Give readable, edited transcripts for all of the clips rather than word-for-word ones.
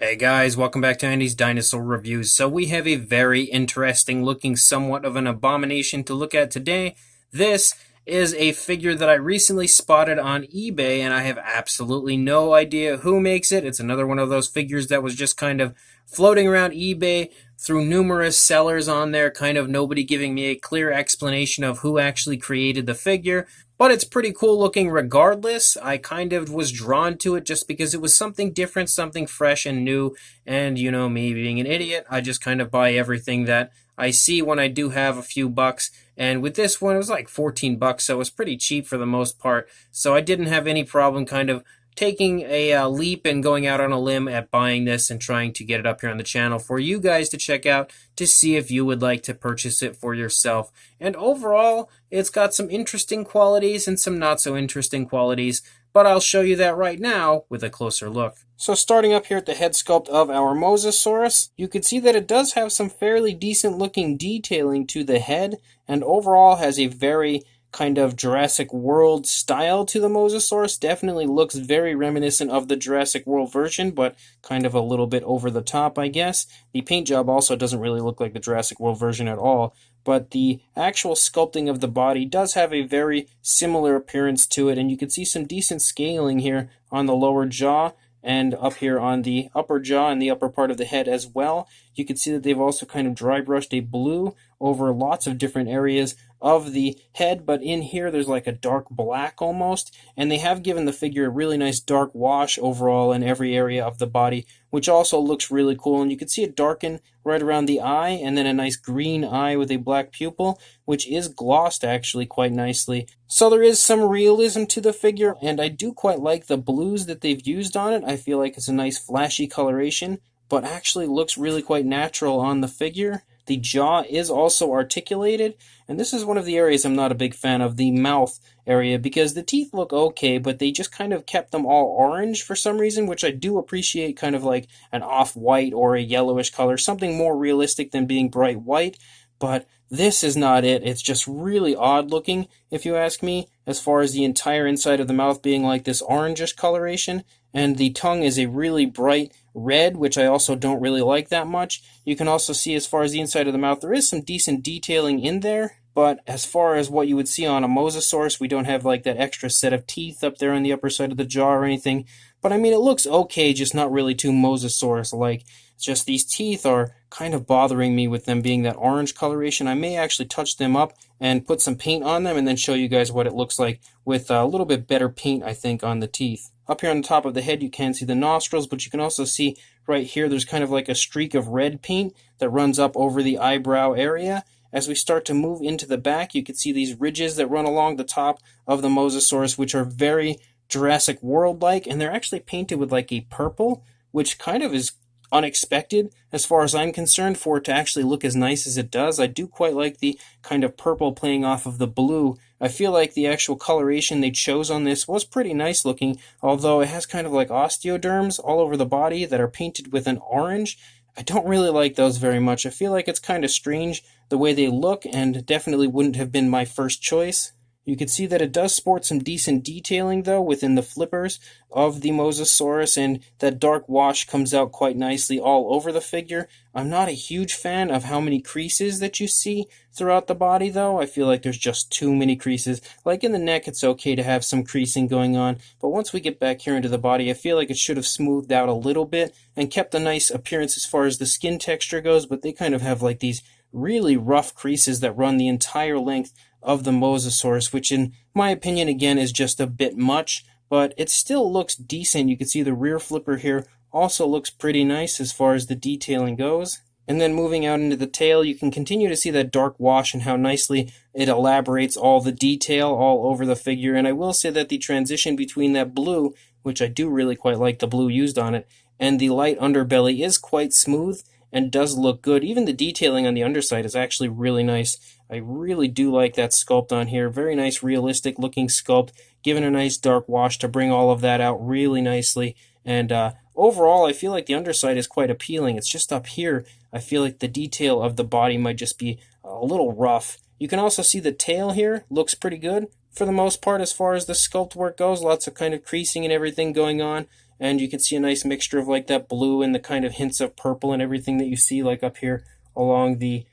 Hey guys, welcome back to Andy's Dinosaur Reviews. So we have a very interesting looking, somewhat of an abomination to look at today. This is a figure that I recently spotted on eBay and I have absolutely no idea who makes it. It's another one of those figures that was just kind of floating around eBay through numerous sellers on there, kind of nobody giving me a clear explanation of who actually created the figure. But it's pretty cool looking regardless. I kind of was drawn to it just because it was something different, something fresh and new. And you know, me being an idiot, I just kind of buy everything that I see when I do have a few bucks. And with this one, it was like 14 bucks, so it was pretty cheap for the most part. So I didn't have any problem kind of taking a leap and going out on a limb at buying this and trying to get it up here on the channel for you guys to check out to see if you would like to purchase it for yourself. And overall, it's got some interesting qualities and some not so interesting qualities, but I'll show you that right now with a closer look. So starting up here at the head sculpt of our Mosasaurus, you can see that it does have some fairly decent looking detailing to the head, and overall has a very kind of Jurassic World style to the Mosasaurus. Definitely looks very reminiscent of the Jurassic World version, but kind of a little bit over the top, I guess. The paint job also doesn't really look like the Jurassic World version at all, but the actual sculpting of the body does have a very similar appearance to it, and you can see some decent scaling here on the lower jaw and up here on the upper jaw and the upper part of the head as well. You can see that they've also kind of dry brushed a blue over lots of different areas of the head, but in here there's like a dark black almost, and they have given the figure a really nice dark wash overall in every area of the body, which also looks really cool. And you can see it darken right around the eye, and then a nice green eye with a black pupil, which is glossed actually quite nicely. So there is some realism to the figure, and I do quite like the blues that they've used on it. I feel like it's a nice flashy coloration, but actually looks really quite natural on the figure. The jaw is also articulated, and this is one of the areas I'm not a big fan of, the mouth area, because the teeth look okay, but they just kind of kept them all orange for some reason, which I do appreciate, kind of like an off-white or a yellowish color, something more realistic than being bright white. But this is not it. It's just really odd looking, if you ask me, as far as the entire inside of the mouth being like this orangish coloration, and the tongue is a really bright red, which I also don't really like that much. You can also see as far as the inside of the mouth, there is some decent detailing in there, but as far as what you would see on a Mosasaurus, we don't have like that extra set of teeth up there on the upper side of the jaw or anything. But I mean, it looks okay, just not really too Mosasaurus-like. It's just these teeth are kind of bothering me with them being that orange coloration. I may actually touch them up and put some paint on them and then show you guys what it looks like with a little bit better paint, I think, on the teeth. Up here on the top of the head, you can see the nostrils, but you can also see right here there's kind of like a streak of red paint that runs up over the eyebrow area. As we start to move into the back, you can see these ridges that run along the top of the Mosasaurus, which are very Jurassic World-like, and they're actually painted with like a purple, which kind of is unexpected as far as I'm concerned for it to actually look as nice as it does. I do quite like the kind of purple playing off of the blue. I feel like the actual coloration they chose on this was pretty nice looking, although it has kind of like osteoderms all over the body that are painted with an orange. I don't really like those very much. I feel like it's kind of strange the way they look, and definitely wouldn't have been my first choice. You can see that it does sport some decent detailing, though, within the flippers of the Mosasaurus, and that dark wash comes out quite nicely all over the figure. I'm not a huge fan of how many creases that you see throughout the body, though. I feel like there's just too many creases. Like in the neck, it's okay to have some creasing going on, but once we get back here into the body, I feel like it should have smoothed out a little bit and kept a nice appearance as far as the skin texture goes, but they kind of have like these really rough creases that run the entire length of the Mosasaurus, which in my opinion again is just a bit much, but it still looks decent. You can see the rear flipper here also looks pretty nice as far as the detailing goes. And then moving out into the tail, you can continue to see that dark wash and how nicely it elaborates all the detail all over the figure. And I will say that the transition between that blue, which I do really quite like the blue used on it, and the light underbelly is quite smooth and does look good. Even the detailing on the underside is actually really nice. I really do like that sculpt on here. Very nice, realistic looking sculpt, given a nice dark wash to bring all of that out really nicely. And overall, I feel like the underside is quite appealing. It's just up here, I feel like the detail of the body might just be a little rough. You can also see the tail here looks pretty good for the most part as far as the sculpt work goes. Lots of kind of creasing and everything going on. and you can see a nice mixture of like that blue and the kind of hints of purple and everything that you see like up here along the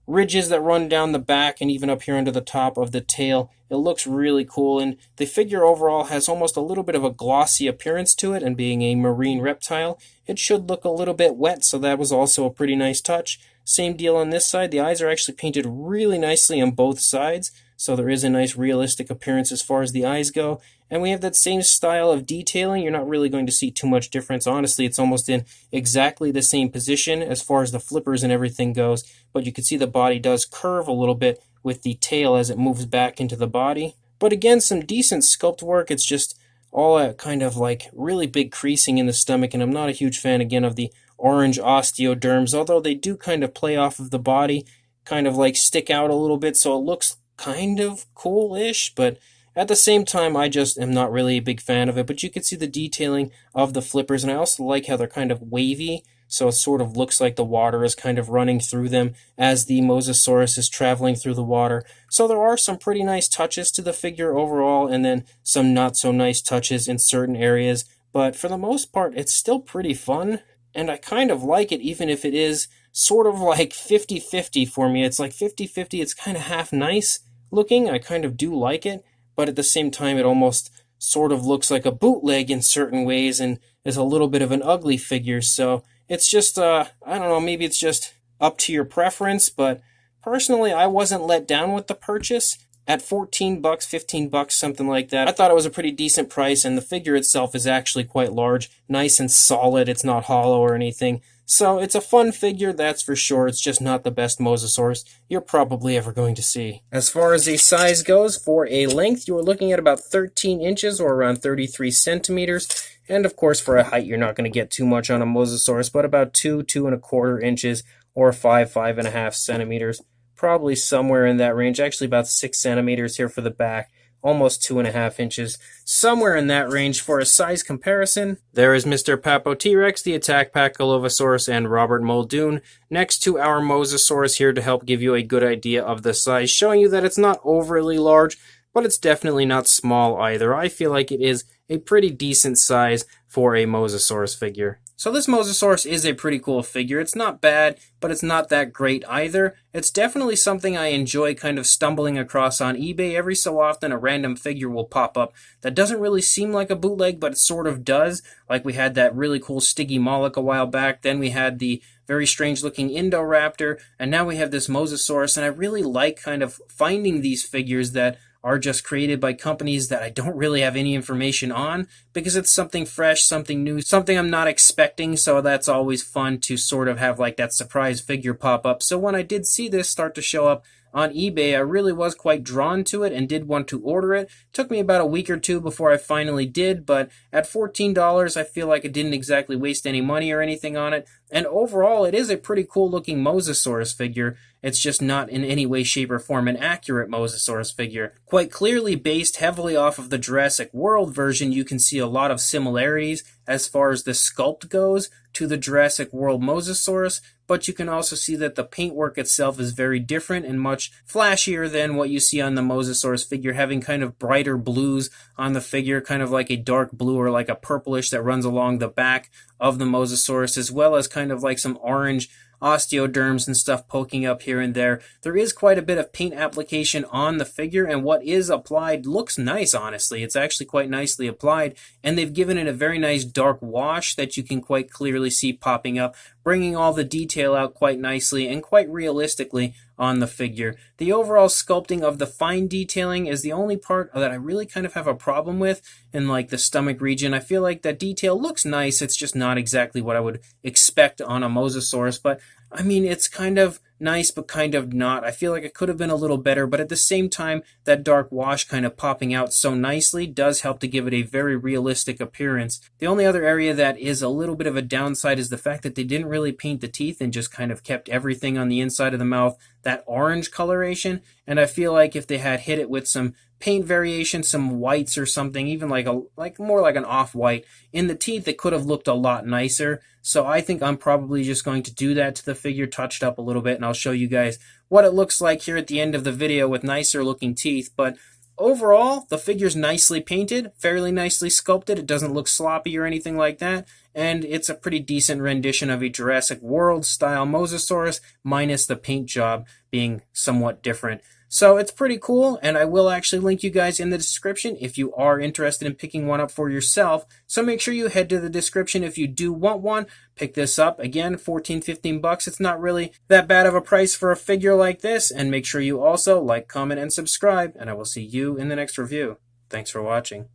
ridges that run down the back and even up here under the top of the tail. It looks really cool, and the figure overall has almost a little bit of a glossy appearance to it, and being a marine reptile, it should look a little bit wet, so that was also a pretty nice touch. Same deal on this side. The eyes are actually painted really nicely on both sides, so there is a nice realistic appearance as far as the eyes go. And we have that same style of detailing. You're not really going to see too much difference. Honestly, it's almost in exactly the same position as far as the flippers and everything goes. But you can see the body does curve a little bit with the tail as it moves back into the body. But again, some decent sculpt work. It's just all that kind of like really big creasing in the stomach. And I'm not a huge fan, again, of the orange osteoderms, although they do kind of play off of the body, kind of like stick out a little bit. So it looks kind of cool-ish, but at the same time, I just am not really a big fan of it. But you can see the detailing of the flippers, and I also like how they're kind of wavy, so it sort of looks like the water is kind of running through them as the Mosasaurus is traveling through the water. So there are some pretty nice touches to the figure overall, and then some not so nice touches in certain areas. But for the most part, it's still pretty fun, and I kind of like it, even if it is sort of like 50-50 for me. It's like 50-50, it's kind of half nice looking. I kind of do like it, but at the same time, it almost sort of looks like a bootleg in certain ways and is a little bit of an ugly figure. So it's just, I don't know, maybe it's just up to your preference, but personally, I wasn't let down with the purchase. At $14, $15, something like that, I thought it was a pretty decent price, and the figure itself is actually quite large, nice and solid. It's not hollow or anything. So it's a fun figure, that's for sure. It's just not the best Mosasaurus you're probably ever going to see. As far as the size goes, for a length, you're looking at about 13 inches or around 33 centimeters. And of course, for a height, you're not going to get too much on a Mosasaurus, but about 2.25 inches or 5.5 centimeters. Probably somewhere in that range, actually about 6 centimeters here for the back, almost 2.5 inches, somewhere in that range. For a size comparison, there is Mr. Papo T-Rex, the Attack Pachylovosaurus, and Robert Muldoon next to our Mosasaurus here to help give you a good idea of the size, showing you that it's not overly large, but it's definitely not small either. I feel like it is a pretty decent size for a Mosasaurus figure. So this Mosasaurus is a pretty cool figure. It's not bad, but it's not that great either. It's definitely something I enjoy kind of stumbling across on eBay. Every so often a random figure will pop up that doesn't really seem like a bootleg, but it sort of does. Like we had that really cool Stiggy Moloch a while back. Then we had the very strange looking Indoraptor, and now we have this Mosasaurus, and I really like kind of finding these figures that are just created by companies that I don't really have any information on, because it's something fresh, something new, something I'm not expecting, so that's always fun to sort of have like that surprise figure pop up. So when I did see this start to show up on eBay, I really was quite drawn to it and did want to order it. Took me about a week or two before I finally did, but at $14, I feel like I didn't exactly waste any money or anything on it. And overall, it is a pretty cool looking Mosasaurus figure. It's just not in any way, shape, or form an accurate Mosasaurus figure. Quite clearly based heavily off of the Jurassic World version, you can see a lot of similarities as far as the sculpt goes to the Jurassic World Mosasaurus, but you can also see that the paintwork itself is very different and much flashier than what you see on the Mosasaurus figure, having kind of brighter blues on the figure, kind of like a dark blue or like a purplish that runs along the back of the Mosasaurus, as well as kind of like some orange osteoderms and stuff poking up here and there. There is quite a bit of paint application on the figure, and what is applied looks nice, honestly. It's actually quite nicely applied, and they've given it a very nice dark wash that you can quite clearly see popping up, bringing all the detail out quite nicely and quite realistically on the figure. The overall sculpting of the fine detailing is the only part that I really kind of have a problem with in like the stomach region. I feel like that detail looks nice, it's just not exactly what I would expect on a Mosasaurus, but I mean, it's kind of nice, but kind of not. I feel like it could have been a little better, but at the same time, that dark wash kind of popping out so nicely does help to give it a very realistic appearance. The only other area that is a little bit of a downside is the fact that they didn't really paint the teeth and just kind of kept everything on the inside of the mouth that orange coloration, and I feel like if they had hit it with some paint variation, some whites or something, even like more like an off-white in the teeth, it could have looked a lot nicer. So I think I'm probably just going to do that to the figure, touched up a little bit, and I'll show you guys what it looks like here at the end of the video with nicer looking teeth. But Overall, the figure's nicely painted, fairly nicely sculpted. It doesn't look sloppy or anything like that. And it's a pretty decent rendition of a Jurassic World style Mosasaurus, minus the paint job being somewhat different. So it's pretty cool, and I will actually link you guys in the description if you are interested in picking one up for yourself. So make sure you head to the description if you do want one. Pick this up. Again, $14-15. It's not really that bad of a price for a figure like this. And make sure you also like, comment, and subscribe. And I will see you in the next review. Thanks for watching.